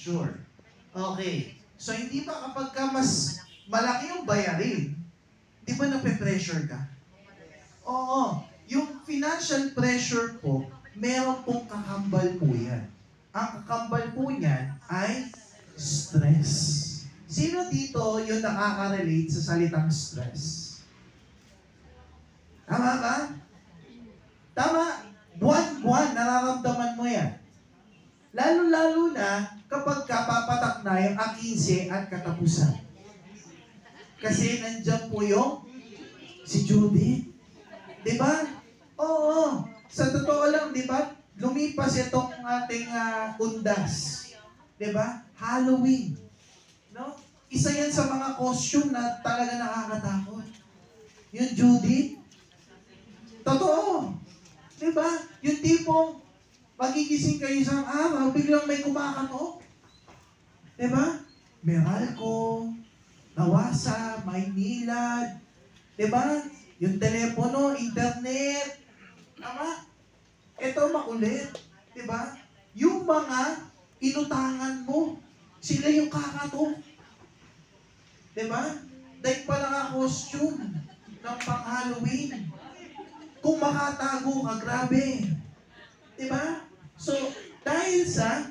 pressure. Okay. So, hindi ba kapag ka mas malaki yung bayarin, di ba nape-pressure ka? Oo. Yung financial pressure po, meron pong kakambal po yan. Ang kakambal po niyan ay stress. Sino dito yung nakaka-relate sa salitang stress? Tama ba? Tama. Buwan-buwan, nararamdaman mo yan. Lalo-lalo na kapag kapapatak na yung A15 at katapusan. Kasi nandyan po yung si Judy. Diba? Oo. Sa totoo lang, diba? Lumipas itong ating undas. Diba? Halloween. No? Isa yan sa mga costume na talaga nakakatakot. Yung Judy. Totoo. Diba? Yung tipong magigising kayo isang araw, biglang may kumakatok. Diba? Meralco, Nawasa, Maynilad. Diba? Yung telepono, internet. Tama? Ito makulit. Diba? Yung mga inutangan mo, sila yung kakatok. Diba? Dahil pala nga costume ng pang-Halloween. Kung makatago ka, grabe. Diba? So, dahil sa